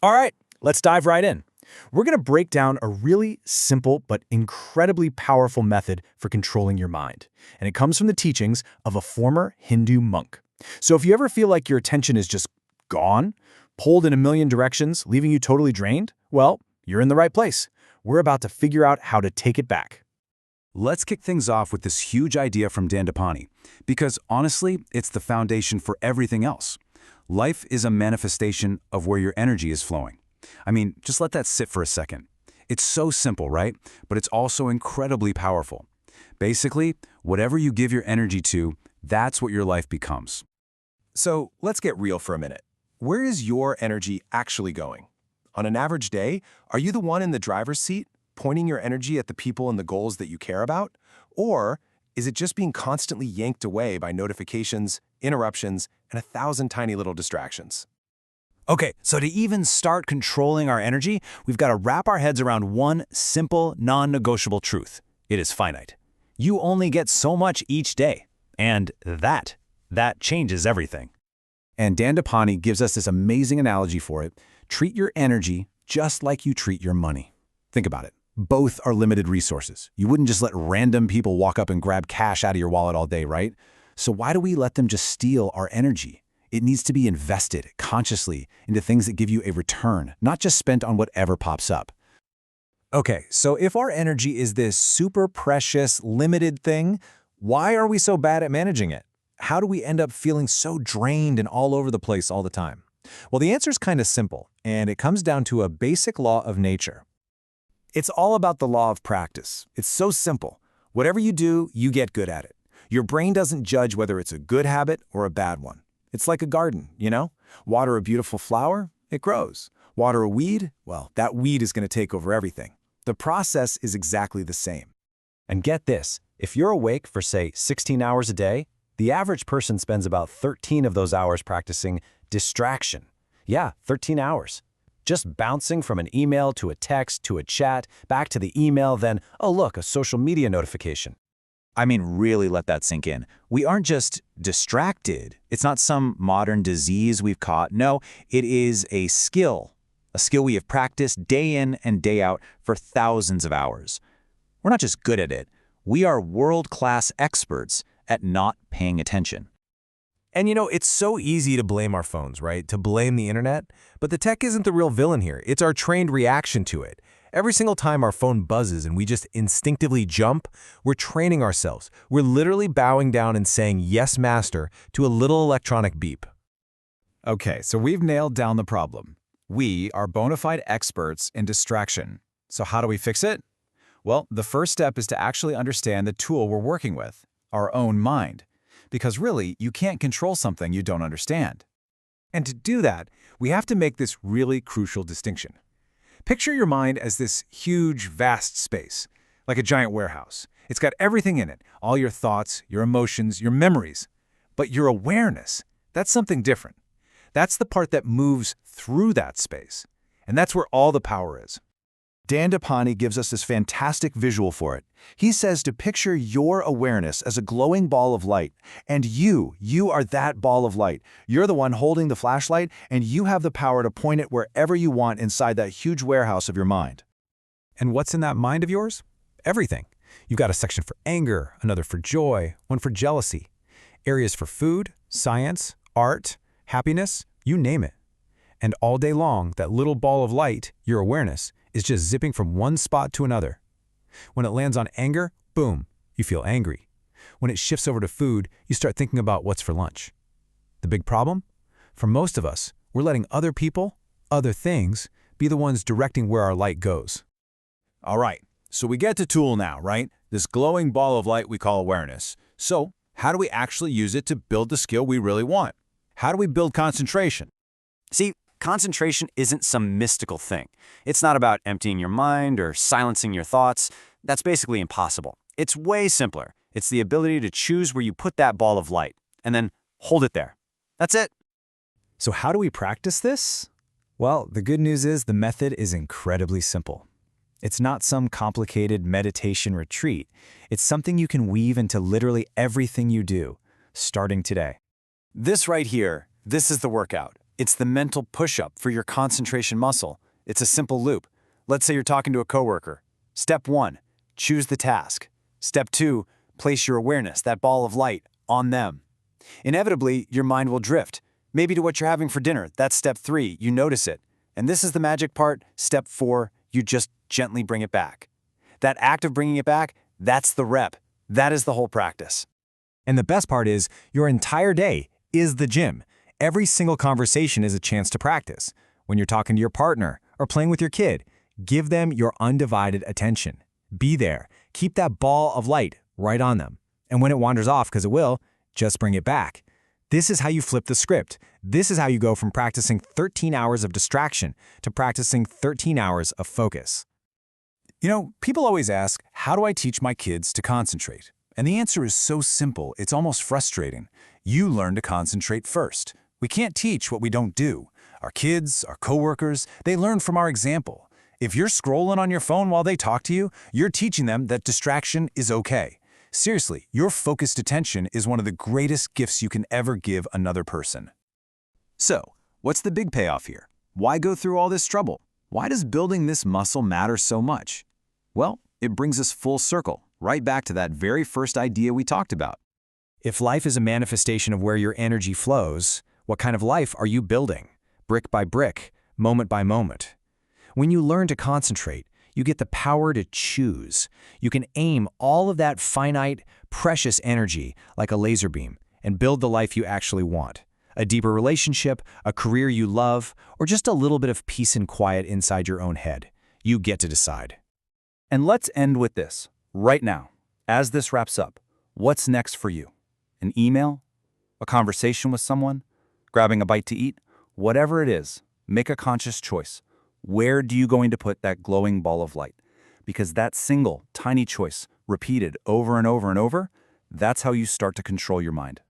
All right, let's dive right in. We're going to break down a really simple but incredibly powerful method for controlling your mind. And it comes from the teachings of a former Hindu monk. So if you ever feel like your attention is just gone, pulled in a million directions, leaving you totally drained, well, you're in the right place. We're about to figure out how to take it back. Let's kick things off with this huge idea from Dandapani, because honestly, it's the foundation for everything else. Life is a manifestation of where your energy is flowing. I mean, just let that sit for a second. It's so simple, right? But it's also incredibly powerful. Basically, whatever you give your energy to, that's what your life becomes. So let's get real for a minute. Where is your energy actually going? On an average day, are you the one in the driver's seat, pointing your energy at the people and the goals that you care about? Or is it just being constantly yanked away by notifications, interruptions, and 1,000 tiny little distractions? Okay, so to even start controlling our energy, we've got to wrap our heads around one simple, non-negotiable truth. It is finite. You only get so much each day. And that changes everything. And Dandapani gives us this amazing analogy for it. Treat your energy just like you treat your money. Think about it. Both are limited resources. You wouldn't just let random people walk up and grab cash out of your wallet all day, right? So why do we let them just steal our energy? It needs to be invested consciously into things that give you a return, not just spent on whatever pops up. Okay, so if our energy is this super precious, limited thing, why are we so bad at managing it? How do we end up feeling so drained and all over the place all the time? Well, the answer is kind of simple, and it comes down to a basic law of nature. It's all about the law of practice. It's so simple. Whatever you do, you get good at it. Your brain doesn't judge whether it's a good habit or a bad one. It's like a garden, you know? Water a beautiful flower, it grows. Water a weed, well, that weed is going to take over everything. The process is exactly the same. And get this, if you're awake for, say, 16 hours a day, the average person spends about 13 of those hours practicing distraction. Yeah, 13 hours. Just bouncing from an email to a text to a chat, back to the email, then, oh look, a social media notification. I mean, really let that sink in. We aren't just distracted. It's not some modern disease we've caught. No, it is a skill we have practiced day in and day out for thousands of hours. We're not just good at it. We are world-class experts at not paying attention. And you know, it's so easy to blame our phones, right? To blame the internet. But the tech isn't the real villain here. It's our trained reaction to it. Every single time our phone buzzes and we just instinctively jump, we're training ourselves. We're literally bowing down and saying, "Yes, master," to a little electronic beep. Okay, so we've nailed down the problem. We are bona fide experts in distraction. So how do we fix it? Well, the first step is to actually understand the tool we're working with, our own mind. Because really, you can't control something you don't understand. And to do that, we have to make this really crucial distinction. Picture your mind as this huge, vast space, like a giant warehouse. It's got everything in it, all your thoughts, your emotions, your memories. But your awareness, that's something different. That's the part that moves through that space. And that's where all the power is. Dandapani gives us this fantastic visual for it. He says to picture your awareness as a glowing ball of light, and you are that ball of light. You're the one holding the flashlight, and you have the power to point it wherever you want inside that huge warehouse of your mind. And what's in that mind of yours? Everything. You've got a section for anger, another for joy, one for jealousy, areas for food, science, art, happiness, you name it. And all day long, that little ball of light, your awareness, is just zipping from one spot to another. When it lands on anger, boom, you feel angry. When it shifts over to food, you start thinking about what's for lunch. The big problem? For most of us, we're letting other people, other things, be the ones directing where our light goes. All right, so we get to tool now, right? This glowing ball of light we call awareness. So how do we actually use it to build the skill we really want? How do we build concentration? See, concentration isn't some mystical thing. It's not about emptying your mind or silencing your thoughts. That's basically impossible. It's way simpler. It's the ability to choose where you put that ball of light, and then hold it there. That's it. So how do we practice this? Well, the good news is the method is incredibly simple. It's not some complicated meditation retreat. It's something you can weave into literally everything you do, starting today. This right here, this is the workout. It's the mental push-up for your concentration muscle. It's a simple loop. Let's say you're talking to a coworker. Step 1, choose the task. Step 2, place your awareness, that ball of light, on them. Inevitably, your mind will drift. Maybe to what you're having for dinner. That's step 3, you notice it. And this is the magic part. Step 4, you just gently bring it back. That act of bringing it back, that's the rep. That is the whole practice. And the best part is, your entire day is the gym. Every single conversation is a chance to practice. When you're talking to your partner or playing with your kid, give them your undivided attention. Be there. Keep that ball of light right on them. And when it wanders off, because it will, just bring it back. This is how you flip the script. This is how you go from practicing 13 hours of distraction to practicing 13 hours of focus. You know, people always ask, how do I teach my kids to concentrate? And the answer is so simple, it's almost frustrating. You learn to concentrate first. We can't teach what we don't do. Our kids, our coworkers, they learn from our example. If you're scrolling on your phone while they talk to you, you're teaching them that distraction is okay. Seriously, your focused attention is one of the greatest gifts you can ever give another person. So, what's the big payoff here? Why go through all this trouble? Why does building this muscle matter so much? Well, it brings us full circle, right back to that very first idea we talked about. If life is a manifestation of where your energy flows, what kind of life are you building? Brick by brick, moment by moment. When you learn to concentrate, you get the power to choose. You can aim all of that finite, precious energy like a laser beam and build the life you actually want. A deeper relationship, a career you love, or just a little bit of peace and quiet inside your own head. You get to decide. And let's end with this, right now. As this wraps up, what's next for you? An email? A conversation with someone? Grabbing a bite to eat? Whatever it is, make a conscious choice. Where do you going to put that glowing ball of light? Because that single, tiny choice, repeated over and over and over, that's how you start to control your mind.